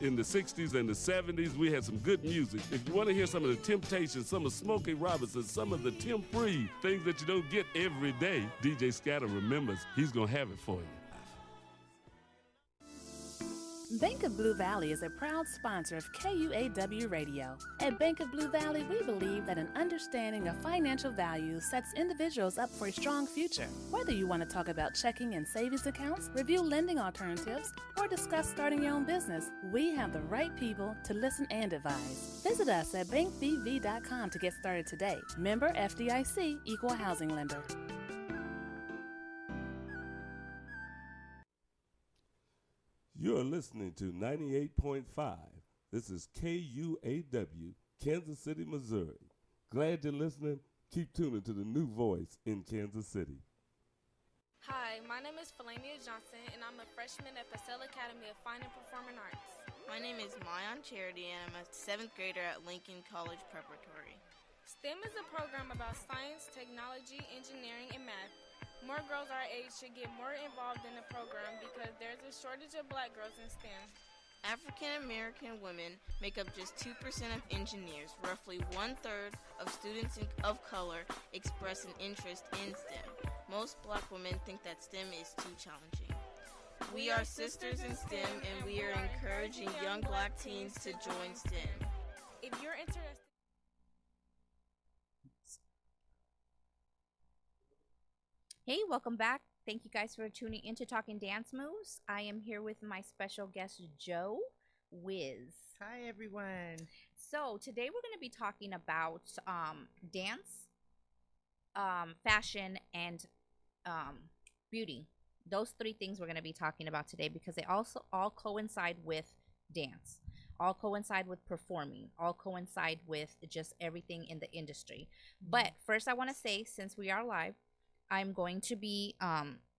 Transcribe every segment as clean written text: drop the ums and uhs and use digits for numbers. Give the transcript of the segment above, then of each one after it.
In the 60s and the 70s, we had some good music. If you want to hear some of the Temptations, some of Smokey Robinson, some of the Tim Free, things that you don't get every day, DJ Scatter remembers he's going to have it for you. Bank of Blue Valley is a proud sponsor of KUAW Radio. At Bank of Blue Valley, we believe that an understanding of financial values sets individuals up for a strong future. Whether you want to talk about checking and savings accounts, review lending alternatives, or discuss starting your own business, we have the right people to listen and advise. Visit us at bankbv.com to get started today. Member FDIC, Equal Housing Lender. You're listening to 98.5. This is KUAW, Kansas City, Missouri. Glad you're listening. Keep tuning to the new voice in Kansas City. Hi, my name is Felania Johnson, and I'm a freshman at Purcell Academy of Fine and Performing Arts. My name is Mayan Charity, and I'm a 7th grader at Lincoln College Preparatory. STEM is a program about science, technology, engineering, and math. More girls our age should get more involved in the program because there's a shortage of black girls in STEM. African American women make up just 2% of engineers. Roughly 1/3 of students of color express an interest in STEM. Most black women think that STEM is too challenging. We are sisters in STEM, and we are encouraging young black teens to join STEM. If you're interested... Hey, welcome back. Thank you guys for tuning in to Talking Dance Moves. I am here with my special guest, Joe Wiz. Hi, everyone. So today we're going to be talking about dance, fashion, and beauty. Those three things we're going to be talking about today because they also all coincide with dance, all coincide with performing, all coincide with just everything in the industry. But first I want to say, since we are live, I'm going to be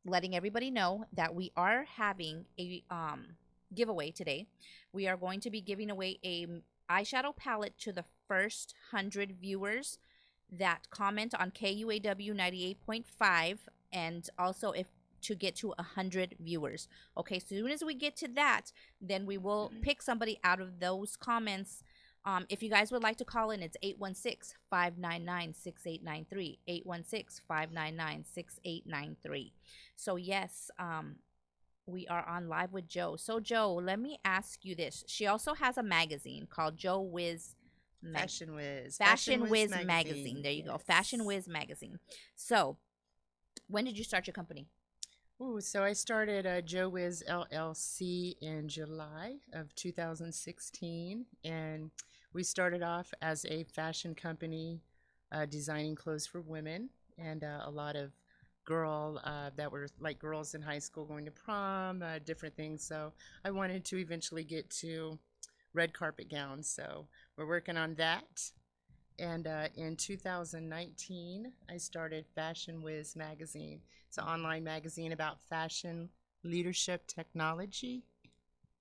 letting everybody know that we are having a giveaway today. We are going to be giving away a eyeshadow palette to the first 100 viewers that comment on KUAW 98.5, and also if to get to 100 viewers. Okay, so as soon as we get to that, then we will pick somebody out of those comments. If you guys would like to call in, it's 816-599-6893, 816-599-6893. So yes, we are on live with Joe. So Joe, let me ask you this. She also has a magazine called Joe Wiz Fashion Wiz. Fashion Wiz magazine. There you go. Fashion Wiz magazine. So when did you start your company? Ooh, so I started Joe Wiz LLC in July of 2016, and we started off as a fashion company designing clothes for women, and a lot of that were like girls in high school going to prom, different things. So I wanted to eventually get to red carpet gowns, so we're working on that. And in 2019, I started Fashion Wiz magazine. It's an online magazine about fashion, leadership, technology,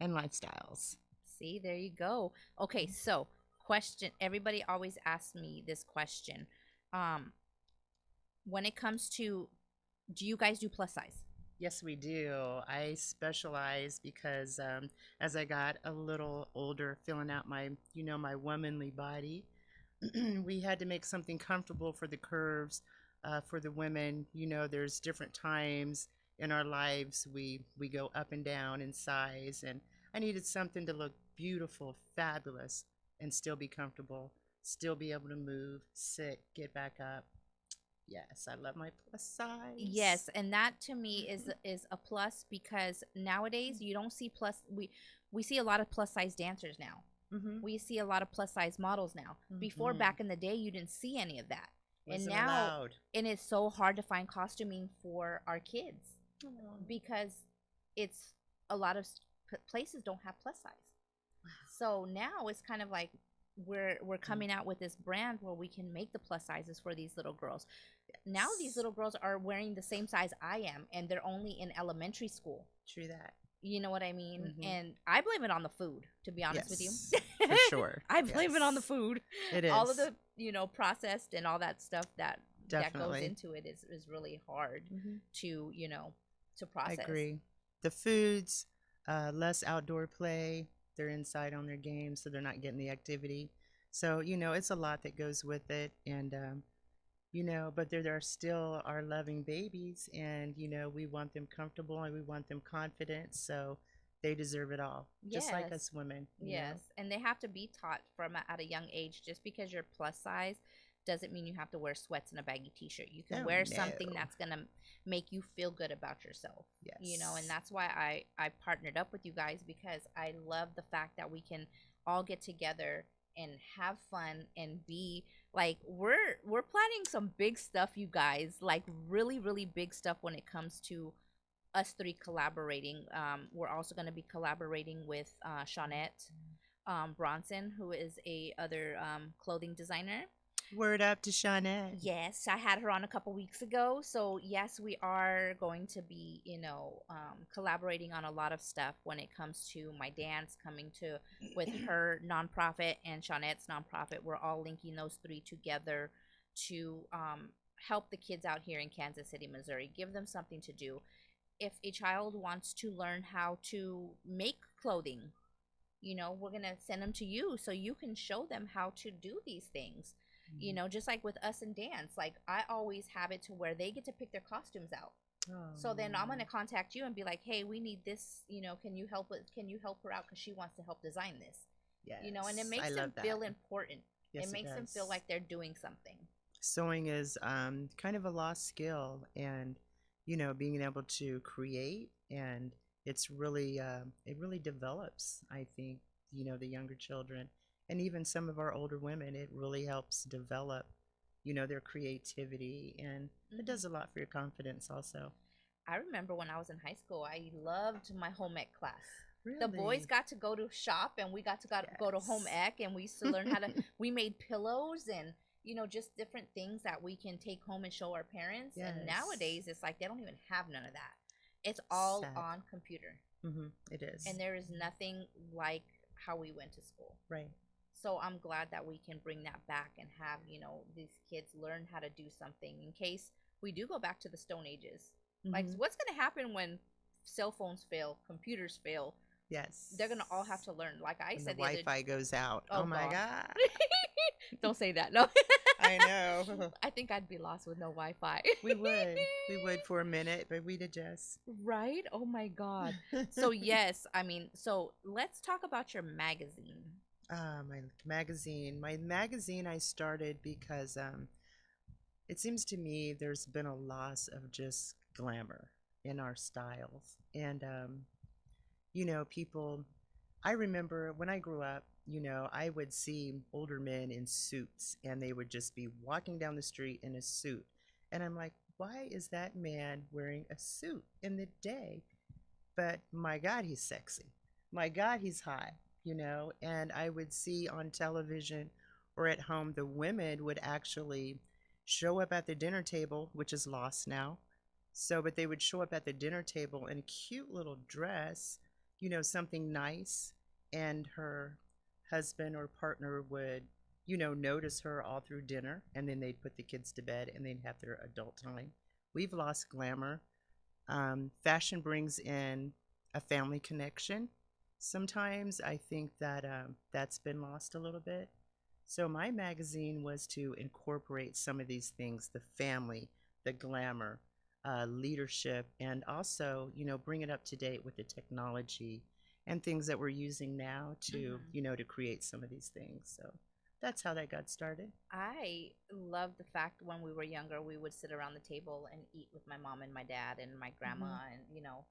and lifestyles. See, there you go. Okay, so question. Everybody always asks me this question. When it comes to, do you guys do plus size? Yes, we do. I specialize because as I got a little older, filling out my womanly body, we had to make something comfortable for the curves, for the women. You know, there's different times in our lives we go up and down in size, and I needed something to look beautiful, fabulous, and still be comfortable, still be able to move, sit, get back up. Yes, I love my plus size. Yes, and that to me is a plus, because nowadays you don't see we see a lot of plus size dancers now. Mm-hmm. We see a lot of plus size models now. Mm-hmm. Before, back in the day, you didn't see any of that. And now, allowed. And it's so hard to find costuming for our kids because it's a lot of places don't have plus size. Wow. So now it's kind of like we're coming out with this brand where we can make the plus sizes for these little girls. Now these little girls are wearing the same size I am, and they're only in elementary school. True that. You know what I mean? Mm-hmm. And I blame it on the food, to be honest with you. For sure. I blame it on the food. It is. All of the, processed and all that stuff that goes into it is really hard to, to process. I agree. The foods, less outdoor play, they're inside on their game, so they're not getting the activity. So, it's a lot that goes with it. And, but there are still our loving babies, and, we want them comfortable and we want them confident. So they deserve it all, just like Yes. us women. Yes, and they have to be taught from at a young age. Just because you're plus size doesn't mean you have to wear sweats and a baggy t-shirt. You can Oh, wear something no. that's gonna make you feel good about yourself. Yes. And that's why I partnered up with you guys, because I love the fact that we can all get together and have fun and be like, we're planning some big stuff, you guys, like really really big stuff when it comes to us three collaborating. We're also going to be collaborating with Shawnette Bronson, who is a other clothing designer. Word up to Shawnette. Yes, I had her on a couple weeks ago. So yes, we are going to be, collaborating on a lot of stuff when it comes to my dance, coming to with her nonprofit and Shawnette's nonprofit. We're all linking those three together to help the kids out here in Kansas City, Missouri. Give them something to do. If a child wants to learn how to make clothing, we're going to send them to you so you can show them how to do these things. Just like with us in dance, like I always have it to where they get to pick their costumes out. So then I'm going to contact you and be like, hey, we need this, can you help her out, because she wants to help design this. Yes. And it makes them feel important. Yes, it makes them feel like they're doing something. Sewing is kind of a lost skill, and being able to create, and it's really it really develops, I think, the younger children, and even some of our older women. It really helps develop their creativity, and it does a lot for your confidence also. I remember when I was in high school, I loved my home ec class. Really? The boys got to go to shop, and we got to go to home ec, and we used to learn how to we made pillows and just different things that we can take home and show our parents. Yes. And nowadays it's like they don't even have none of that. It's all Sad. on computer. It is. And there is nothing like how we went to school. Right. So I'm glad that we can bring that back and have, these kids learn how to do something in case we do go back to the Stone Ages. Like, what's going to happen when cell phones fail, computers fail? Yes. They're going to all have to learn. Like I when said, the Wi-Fi goes out. Oh, my God. God. Don't say that. No. I know. I think I'd be lost with no Wi-Fi. We would for a minute, but we'd adjust. Right? Oh my God. So yes, so let's talk about your magazine. My magazine I started because it seems to me there's been a loss of just glamour in our styles. And people, I remember when I grew up, I would see older men in suits, and they would just be walking down the street in a suit. And I'm like, why is that man wearing a suit in the day? But my God, he's sexy. My God, he's hot, And I would see on television or at home, the women would actually show up at the dinner table, which is lost now. But they would show up at the dinner table in a cute little dress, something nice, and her husband or partner would, notice her all through dinner, and then they'd put the kids to bed and they'd have their adult time. We've lost glamour. Fashion brings in a family connection. Sometimes I think that that's been lost a little bit. So my magazine was to incorporate some of these things: the family, the glamour, leadership, and also, bring it up to date with the technology and things that we're using now to, to create some of these things. So that's how that got started. I love the fact when we were younger, we would sit around the table and eat with my mom and my dad and my grandma and,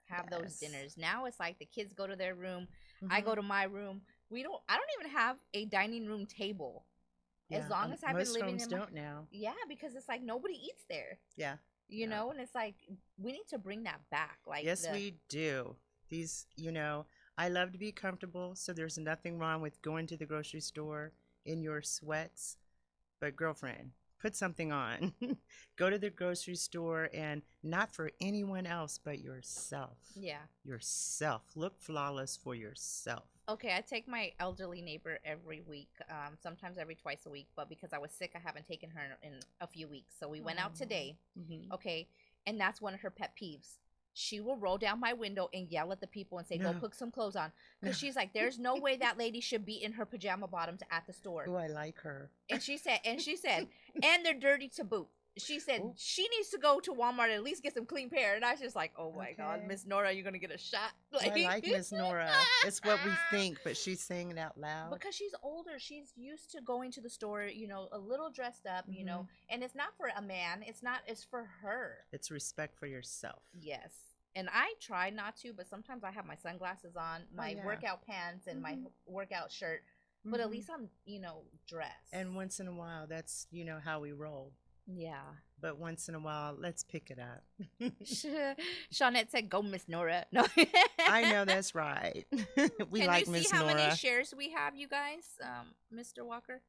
have those dinners. Now it's like the kids go to their room. I go to my room. I don't even have a dining room table. Yeah, as long as I've been living most in homes don't now. Yeah, because it's like nobody eats there. Yeah. And it's like we need to bring that back. Like, yes, we do. These, I love to be comfortable, so there's nothing wrong with going to the grocery store in your sweats. But girlfriend, put something on. Go to the grocery store, and not for anyone else but yourself. Yeah. Yourself. Look flawless for yourself. Okay, I take my elderly neighbor every week, sometimes every twice a week, but because I was sick, I haven't taken her in a few weeks. So we went out today, okay, and that's one of her pet peeves. she will roll down my window and yell at the people and say, No. go put some clothes on. No. Because she's like, there's no way that lady should be in her pajama bottoms at the store. Oh, I like her. And she said, and they're dirty to boot. She said Ooh. she needs to go to Walmart and at least get some clean pair. And I was just like, oh my God, Okay. Miss Nora, you're going to get a shot. I like Miss Nora. It's what we think, but she's saying it out loud. Because she's older. She's used to going to the store, a little dressed up, and it's not for a man. It's for her. It's respect for yourself. Yes. And I try not to, but sometimes I have my sunglasses on, my yeah. workout pants, and my workout shirt. But at least I'm, dressed. And once in a while, that's, how we roll. Yeah. But once in a while, let's pick it up. Shawnette said, go, Miss Nora. No. I know that's right. We Can like you Miss see how Nora. many shares we have, you guys, Mr. Walker?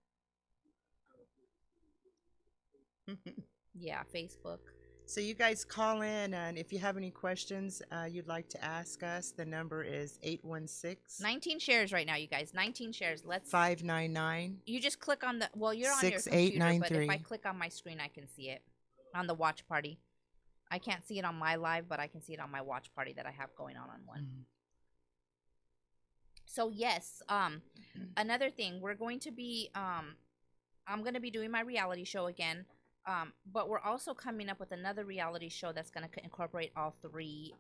Yeah, Facebook. So you guys call in, and if you have any questions you'd like to ask us, the number is 816 19 shares right now, you guys. 19 shares. Let's 599. You just click on the you're on your computer, but if I click on my screen, I can see it on the watch party. I can't see it on my live, but I can see it on my watch party that I have going on one. So yes, another thing, we're going to be I'm going to be doing my reality show again. But we're also coming up with another reality show that's going to incorporate all three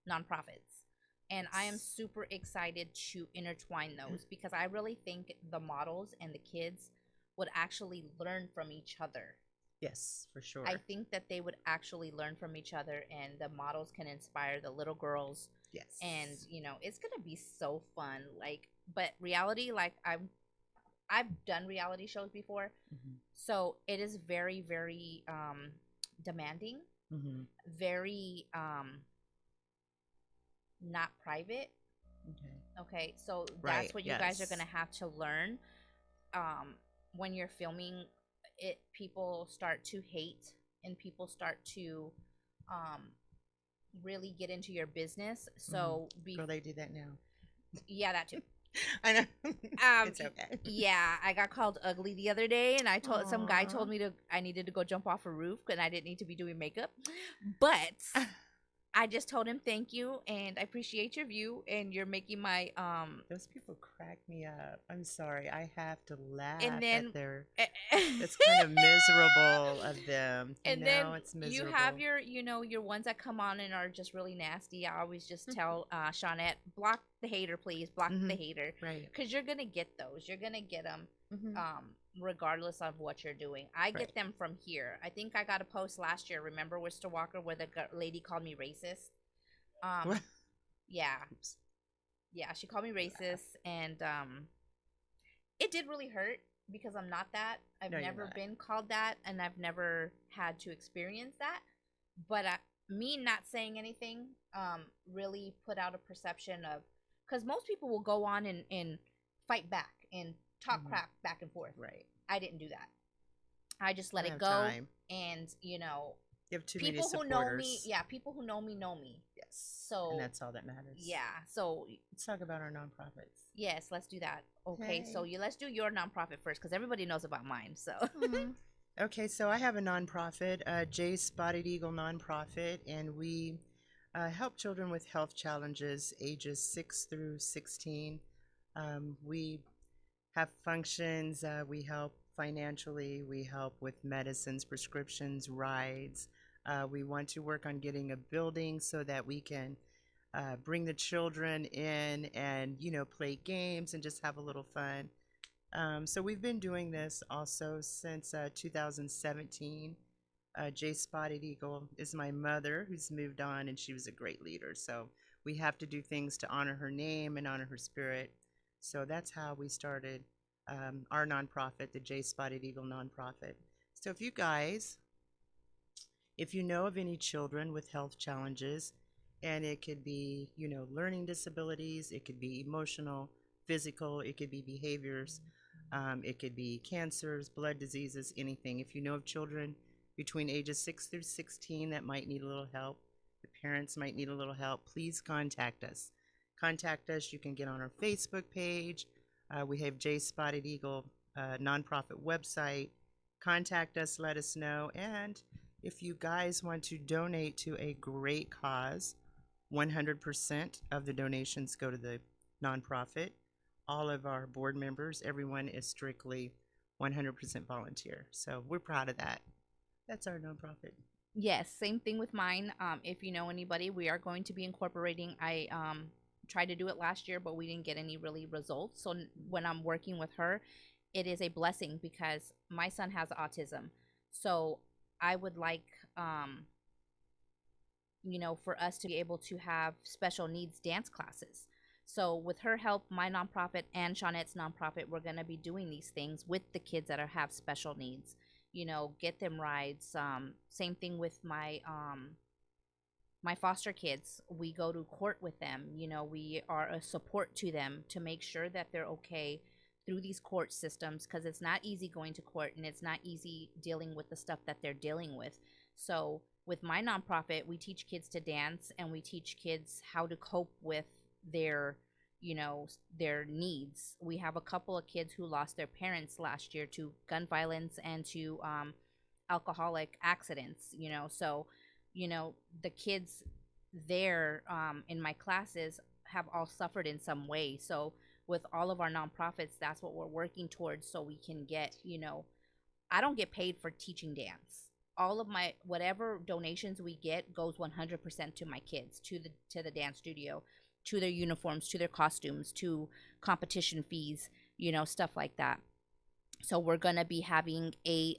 nonprofits. And I am super excited to intertwine those because I really think the models and the kids would actually learn from each other. Yes, for sure. I think that they would actually learn from each other, and the models can inspire the little girls. Yes. And, it's going to be so fun. But reality, I've done reality shows before, so it is very, very demanding, very not private. Okay, so that's what you guys are gonna have to learn. When you're filming it, people start to hate and people start to really get into your business. So Girl, they do that now. Yeah, that too. I know. It's okay. Yeah, I got called ugly the other day, and some guy told me I needed to go jump off a roof, and I didn't need to be doing makeup. But I just told him thank you, and I appreciate your view, and you're making my Those people crack me up. I'm sorry, I have to laugh and then at their. It's kind of miserable of them. And then it's miserable. you have your ones that come on and are just really nasty. I always just tell Shawnette, block the hater, please, block the hater, right? Because you're gonna get those. You're gonna get them, regardless of what you're doing. I get them from here. I think I got a post last year. Remember, Mr. Walker, where the lady called me racist? What? Yeah. Oops. Yeah, she called me racist, and it did really hurt because I'm not that. I've never been called that, and I've never had to experience that. But me not saying anything really put out a perception of, because most people will go on and fight back and talk crap back and forth. Right. I didn't do that. I just let it go, and you have too people many who know supporters. me, people who know me. Yes. So and that's all that matters. Yeah. So let's talk about our nonprofits. Yes, let's do that. Okay. So let's do your nonprofit first, because everybody knows about mine. So. Okay, so I have a nonprofit, J Spotted Eagle nonprofit, and we help children with health challenges ages 6 through 16. We have functions. We help financially. We help with medicines, prescriptions, rides. We want to work on getting a building so that we can bring the children in and, play games and just have a little fun. So we've been doing this also since 2017. J Spotted Eagle is my mother, who's moved on, and she was a great leader. So we have to do things to honor her name and honor her spirit. So that's how we started our nonprofit, the J Spotted Eagle nonprofit. So if you know of any children with health challenges, and it could be, learning disabilities, it could be emotional, physical, it could be behaviors, it could be cancers, blood diseases, anything. If you know of children between ages 6 through 16 that might need a little help, the parents might need a little help, please contact us. You can get on our Facebook page. We have J Spotted Eagle nonprofit website. Contact us, let us know. And if you guys want to donate to a great cause, 100% of the donations go to the nonprofit. All of our board members, everyone is strictly 100% volunteer. So we're proud of that. That's our nonprofit. Yes, same thing with mine. If you know anybody, we are going to be incorporating. I tried to do it last year, but we didn't get any really results. So when I'm working with her, it is a blessing because my son has autism. So I would like, for us to be able to have special needs dance classes. So with her help, my nonprofit and Shawnette's nonprofit, we're going to be doing these things with the kids that have special needs. Get them rides. Same thing with my foster kids. We go to court with them. We are a support to them to make sure that they're okay through these court systems, because it's not easy going to court and it's not easy dealing with the stuff that they're dealing with. So with my nonprofit, we teach kids to dance and we teach kids how to cope with their their needs. We have a couple of kids who lost their parents last year to gun violence and to alcoholic accidents. So the kids there in my classes have all suffered in some way. So with all of our nonprofits, that's what we're working towards, so we can get, I don't get paid for teaching dance. All of my whatever donations we get goes 100% to my kids, to the dance studio, to their uniforms, to their costumes, to competition fees, stuff like that. So we're gonna be having a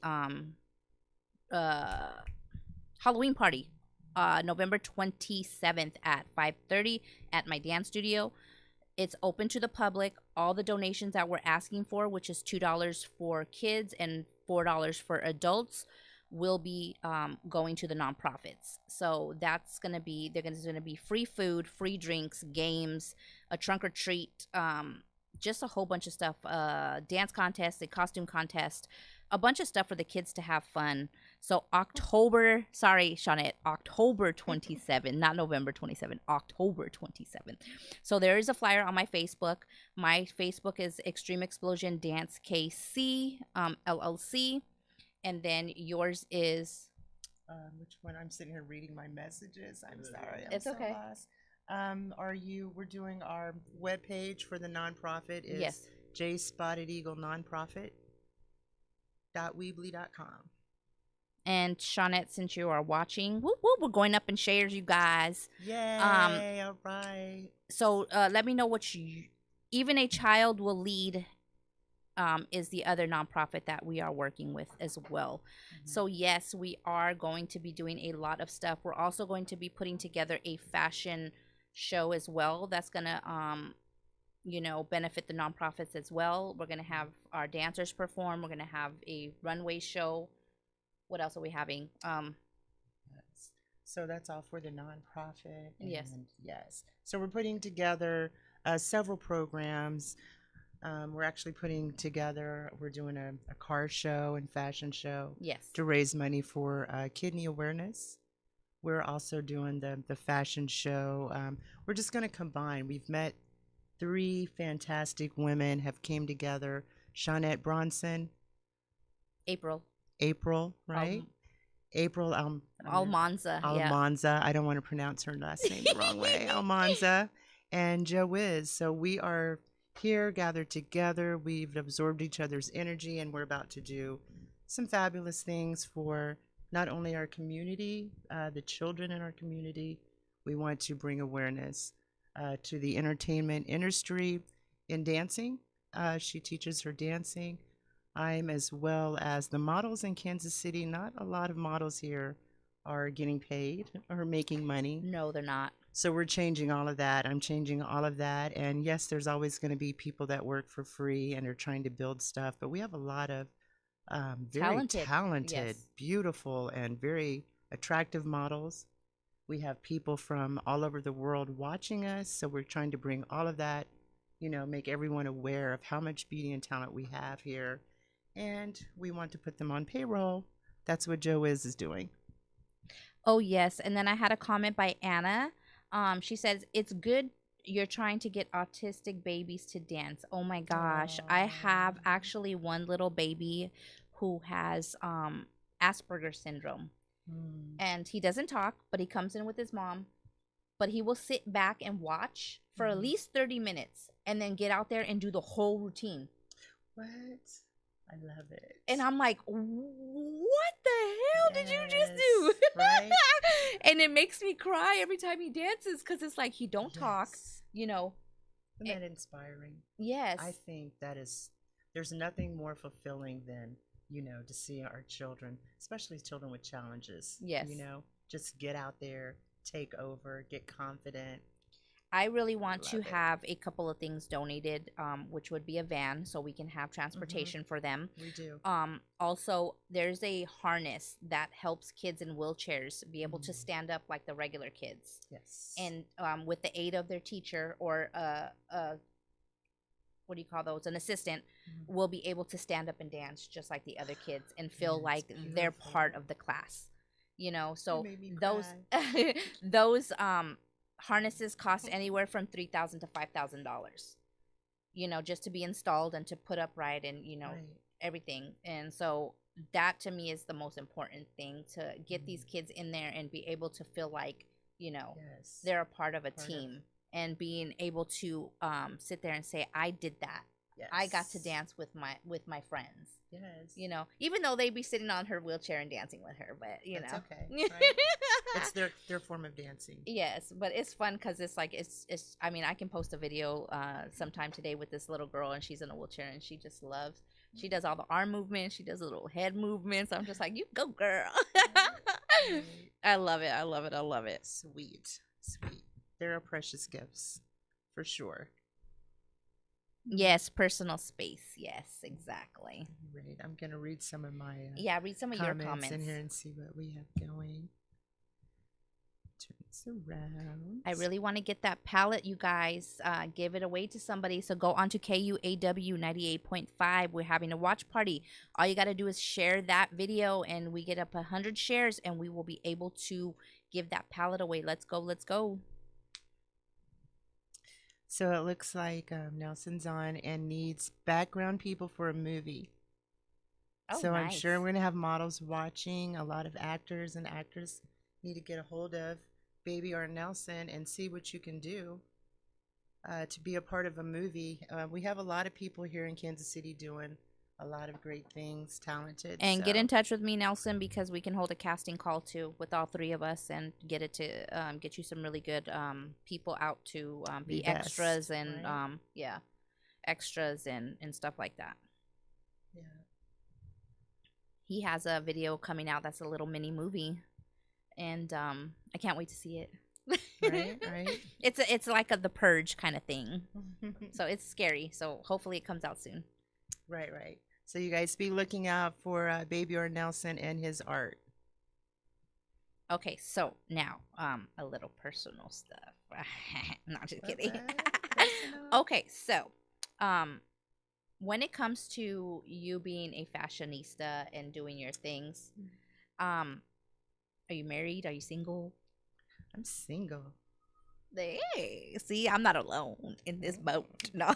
Halloween party, November 27th at 5:30 at my dance studio. It's open to the public. All the donations that we're asking for, which is $2 for kids and $4 for adults, will be going to the nonprofits. So there's gonna be free food, free drinks, games, a trunk or treat, just a whole bunch of stuff, dance contest, a costume contest, a bunch of stuff for the kids to have fun. So October 27, not November 27, October 27th. So there is a flyer on my Facebook. My Facebook is Extreme Explosion Dance KC LLC. And then yours is which one? I'm sitting here reading my messages. I'm sorry. It's okay. Lost. We're doing our webpage for the nonprofit is Yes. J Spotted Eagle Nonprofit.weebly.com. And Shawnette, since you are watching, whoop, whoop, we're going up in shares, you guys. Yay! All right. So let me know Even a Child Will Lead is the other nonprofit that we are working with as well. Mm-hmm. So yes, we are going to be doing a lot of stuff. We're also going to be putting together a fashion show as well. That's gonna benefit the nonprofits as well. We're gonna have our dancers perform. We're gonna have a runway show. What else are we having? So that's all for the nonprofit. Yes. Yes. So we're putting together several programs. We're actually we're doing a car show and fashion show. Yes. To raise money for kidney awareness. We're also doing the fashion show. We're just going to combine. We've met 3 fantastic women have came together. Shawnette Bronson. April, right? April Almanza. Almanza. I don't want to pronounce her last name the wrong way. Almanza and Joe Wiz. So we are here gathered together. We've absorbed each other's energy, and we're about to do some fabulous things for not only our community, the children in our community. We want to bring awareness to the entertainment industry in dancing. She teaches her dancing. I'm as well as the models in Kansas City. Not a lot of models here are getting paid or making money. No, they're not. So we're changing all of that. I'm changing all of that. And yes, there's always going to be people that work for free and are trying to build stuff. But we have a lot of very talented, yes, beautiful, and very attractive models. We have people from all over the world watching us. So we're trying to bring all of that, make everyone aware of how much beauty and talent we have here. And we want to put them on payroll. That's what Joe is doing. Oh, yes. And then I had a comment by Anna. She says, it's good you're trying to get autistic babies to dance. Oh, my gosh. I have actually one little baby who has Asperger's syndrome. And he doesn't talk, but he comes in with his mom. But he will sit back and watch for at least 30 minutes and then get out there and do the whole routine. What? I love it. And I'm like, what the hell did you just do? Right? And it makes me cry every time he dances because it's like he don't talk, you know. Isn't that inspiring? Yes. I think there's nothing more fulfilling than, you know, to see our children, especially children with challenges. Yes. You know, just get out there, take over, get confident. I really want to Love it. have a couple of things donated, which would be a van so we can have transportation for them. We do. Also, there's a harness that helps kids in wheelchairs be able to stand up like the regular kids. Yes. And with the aid of their teacher or what do you call those? An assistant will be able to stand up and dance just like the other kids and feel like they're part of the class. You know, so those harnesses cost anywhere from $3,000 to $5,000. You know, just to be installed and to put up right and you know everything. And so that to me is the most important thing, to get these kids in there and be able to feel like, you know, they're a part of a team and being able to sit there and say, I did that. Yes. I got to dance with my friends. Yes. You know, even though they be sitting on her wheelchair and dancing with her, but you That's know, okay. Right? It's their form of dancing. Yes, but it's fun because it's like it's. I mean, I can post a video sometime today with this little girl, and she's in a wheelchair, and she just loves. She does all the arm movements. She does the little head movements. I'm just like, you go, girl. I love it. I love it. I love it. Sweet. There are precious gifts, for sure. Yes, personal space. Yes, exactly. Right. I'm gonna read some of my read some of your comments in here and see what we have going. Turn this around. I really want to get that palette, you guys. Give it away to somebody. So go on to KUAW 98.5. We're having a watch party. All you got to do is share that video, and we get up 100 shares, and we will be able to give that palette away. Let's go. Let's go. So it looks like Nelson's on and needs background people for a movie. Oh, so nice. I'm sure we're going to have models watching. A lot of actors and actors need to get a hold of Baby or Nelson and see what you can do to be a part of a movie. We have a lot of people here in Kansas City doing a lot of great things, talented. And get in touch with me, Nelson, because we can hold a casting call too with all three of us and get it to get you some really good people out to be extras and right? Extras and stuff like that. Yeah. He has a video coming out that's a little mini movie, and I can't wait to see it. Right. It's like the Purge kind of thing, so it's scary. So hopefully it comes out soon. Right. So you guys be looking out for Baby or Nelson and his art. Okay, so now a little personal stuff. Not just kidding. Okay, so when it comes to you being a fashionista and doing your things, are you married? Are you single? I'm single. Hey, see, I'm not alone in this boat. No.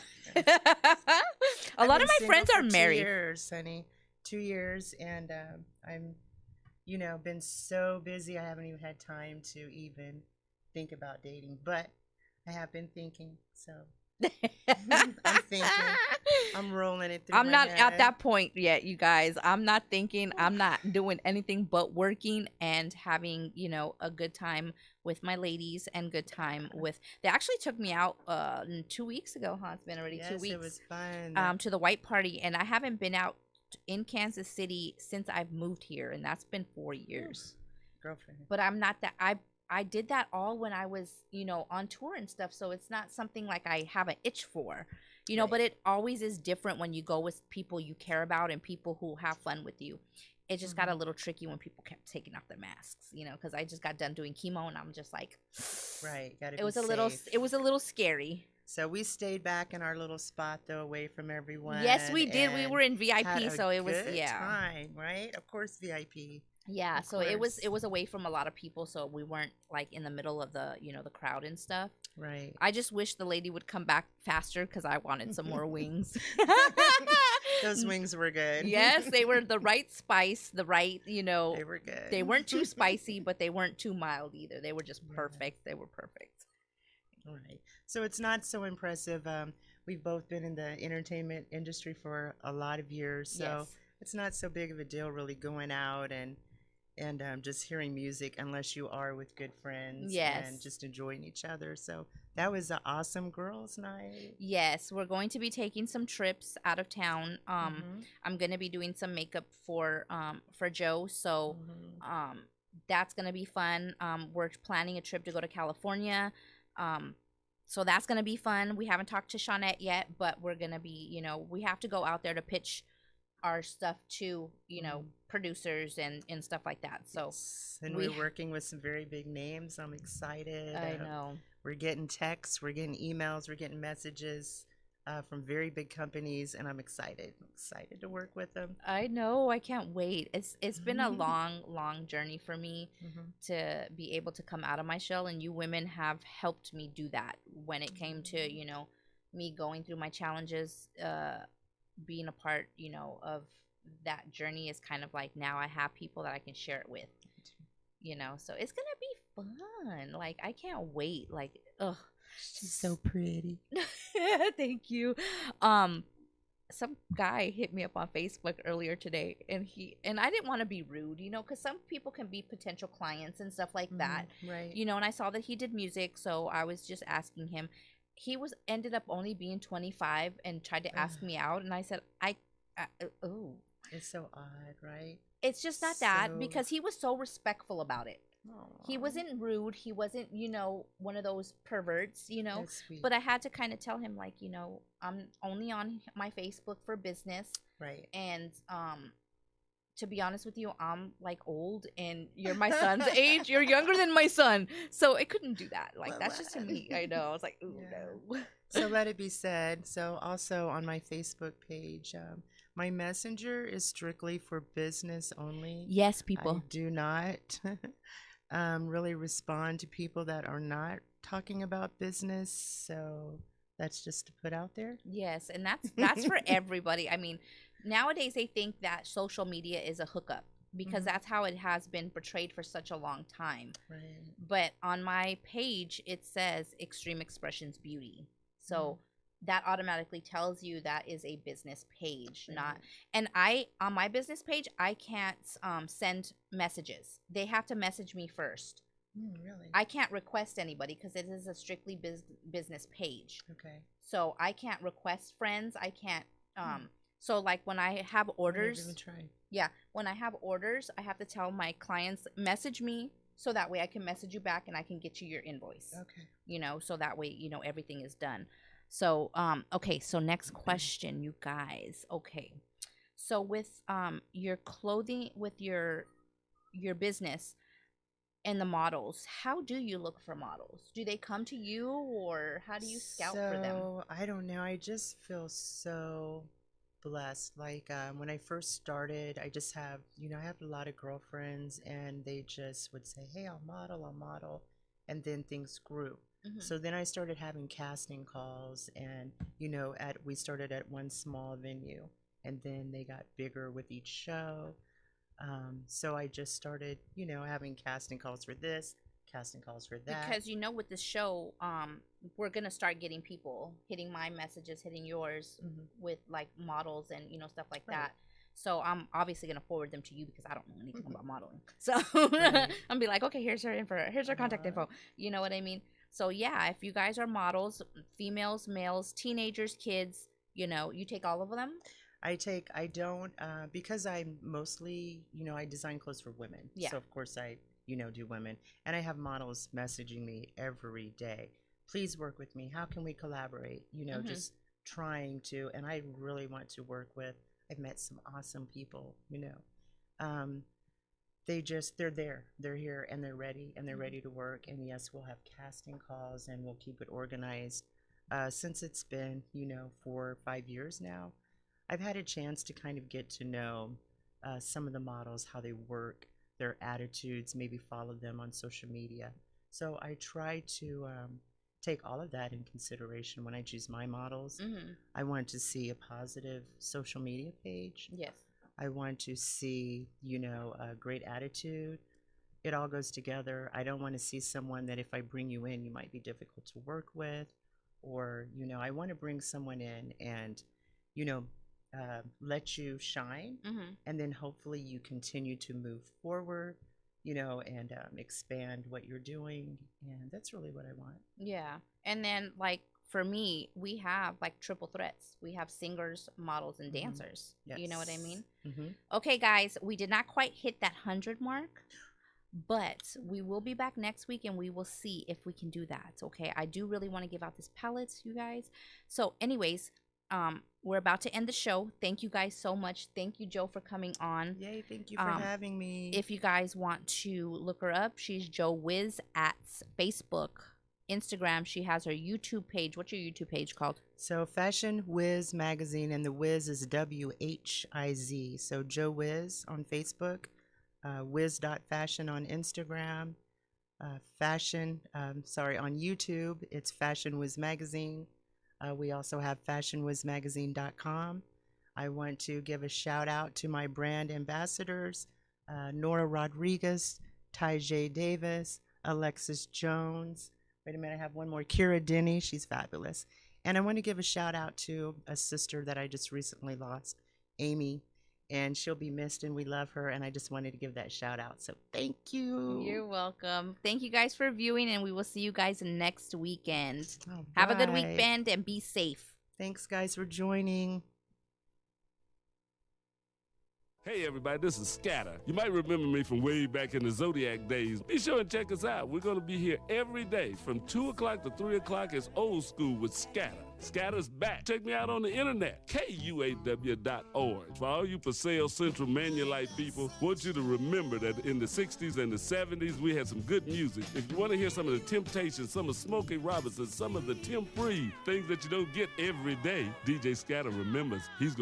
A lot of my friends are married. 2 years, honey. 2 years, and I'm, been so busy. I haven't even had time to even think about dating, but I have been thinking. So I'm thinking. I'm rolling it through. I'm not head. at that point yet, you guys. I'm not thinking. I'm not doing anything but working and having, a good time with my ladies and good time with. They actually took me out 2 weeks ago, huh? It's been already 2 weeks. It was fun. To the white party, and I haven't been out in Kansas City since I've moved here, and that's been 4 years. Girlfriend. But I'm not that. I did that all when I was, on tour and stuff. So it's not something like I have an itch for, Right. but it always is different when you go with people you care about and people who have fun with you. It just got a little tricky when people kept taking off their masks, because I just got done doing chemo and I'm just like, right. Gotta it was a little scary. So we stayed back in our little spot though, away from everyone. Yes, we did. We were in VIP, had so it was good time, right? Of course, VIP. Yeah, Of so course. it was away from a lot of people, so we weren't like in the middle of the the crowd and stuff. Right. I just wish the lady would come back faster because I wanted some more wings. Those wings were good. Yes, they were the right spice, the right, They were good. they weren't too spicy, but they weren't too mild either. They were just Yeah. perfect. They were perfect. All right. So it's not so impressive. We've both been in the entertainment industry for a lot of years, so Yes. it's not so big of a deal really going out and just hearing music unless you are with good friends Yes. and just enjoying each other. So that was an awesome girls' night. Yes, we're going to be taking some trips out of town. Mhm. I'm gonna be doing some makeup for Joe, so that's gonna be fun. We're planning a trip to go to California. So that's gonna be fun. We haven't talked to Shawnette yet, but we're gonna be, we have to go out there to pitch our stuff to, producers and stuff like that. So Yes. And we- we're working with some very big names. I'm excited. I know. We're getting texts, we're getting emails, we're getting messages from very big companies, and I'm excited. I'm excited to work with them. I know. I can't wait. It's been a long journey for me Mhm. to be able to come out of my shell, and you women have helped me do that when it came to me going through my challenges. Being a part of that journey is kind of like now I have people that I can share it with. So it's gonna be fun. Like I can't wait. Like She's so pretty. Thank you. Some guy hit me up on Facebook earlier today, and I didn't want to be rude, because some people can be potential clients and stuff like that, Right. and I saw that he did music, so I was just asking him. He ended up only being 25 and tried to ask me out, and I said, oh, It's so odd, right? it's just not that, So- because he was so respectful about it. He Aw, wasn't rude. He wasn't, one of those perverts, that's sweet. But I had to kind of tell him, like, I'm only on my Facebook for business. Right. And to be honest with you, I'm like old and you're my son's age. You're younger than my son. So I couldn't do that. Like, that's just to me. I know. I was like, ooh, Yeah. no. So let it be said. So also on my Facebook page, my messenger is strictly for business only. Yes, I people. do not really respond to people that are not talking about business. So that's just to put out there. Yes. And that's for everybody. I mean, nowadays they think that social media is a hookup because Mhm. that's how it has been portrayed for such a long time. Right. But on my page, it says Extreme Expressions Beauty. So that automatically tells you that is a business page, not. And on my business page, I can't send messages. They have to message me first. Really? I can't request anybody because it is a strictly business page. Okay. So I can't request friends. I can't. So like when I have I've orders, never even tried. yeah, when I have orders, I have to tell my clients message me so that way I can message you back and I can get you your invoice. Okay. So that way, everything is done. So, okay, so next question, you guys. Okay. So with your clothing, with your business and the models, how do you look for models? Do they come to you or how do you scout for them? So I don't know. I just feel so blessed. Like when I first started, I just have, I have a lot of girlfriends, and they just would say, "Hey, I'll model," and then things grew. Mhm. So then I started having casting calls, and we started at one small venue, and then they got bigger with each show. So I just started, having casting calls for this, casting calls for that. Because with the show, we're gonna start getting people hitting my messages, hitting yours Mhm. with like models and stuff like Right. that. So I'm obviously gonna forward them to you because I don't know anything about modeling. So Right. I'm be like, okay, here's her info, here's her contact info. You know what I mean? So yeah, if you guys are models, females, males, teenagers, kids, you take all of them. I don't, because I'm mostly, I design clothes for women. Yeah. So of course I, do women. And I have models messaging me every day. Please work with me. How can we collaborate? Mhm. Just trying to, and I really want to work with, I've met some awesome people, they're there, they're here, and they're ready, and they're ready to work. And yes, we'll have casting calls and we'll keep it organized. Since it's been, 4 or 5 years now, I've had a chance to kind of get to know some of the models, how they work, their attitudes, maybe follow them on social media. So I try to take all of that in consideration when I choose my models. Mm-hmm. I want to see a positive social media page. Yes. I want to see, a great attitude. It all goes together. I don't want to see someone that if I bring you in, you might be difficult to work with. Or, I want to bring someone in and, let you shine. Mm-hmm. And then hopefully you continue to move forward, and expand what you're doing. And that's really what I want. Yeah. And then, like, for me, we have like triple threats. We have singers, models, and Mhm. dancers. You know what I mean? Mm-hmm. Okay, guys, we did not quite hit that 100 mark, but we will be back next week and we will see if we can do that. Okay, I do really want to give out this palette, you guys. So, anyways, we're about to end the show. Thank you guys so much. Thank you, Joe, for coming on. Yay, thank you for having me. If you guys want to look her up, she's Joe Wiz at Facebook. Instagram, she has her YouTube page. What's your YouTube page called? So Fashion Wiz Magazine, and the Wiz is WHIZ. So Joe Wiz on Facebook, wiz.fashion on Instagram, on YouTube, it's Fashion Wiz Magazine. We also have fashionwizmagazine.com. I want to give a shout out to my brand ambassadors, Nora Rodriguez, Tyjay Davis, Alexis Jones. Wait a minute, I have one more. Kira Denny, she's fabulous. And I want to give a shout out to a sister that I just recently lost, Amy. And she'll be missed and we love her. And I just wanted to give that shout out. So thank you. You're welcome. Thank you guys for viewing, and we will see you guys next weekend. All Have a good right. weekend and be safe. Thanks, guys, for joining. Hey everybody, this is Scatter. You might remember me from way back in the Zodiac days. Be sure and check us out. We're going to be here every day from 2 o'clock to 3 o'clock. It's old school with Scatter. Scatter's back. Check me out on the internet, KUAW.org. For all you Paseo Central Manulite people, want you to remember that in the 60s and the 70s, we had some good music. If you want to hear some of the Temptations, some of Smokey Robinson, some of the Tim Free, things that you don't get every day, DJ Scatter remembers he's going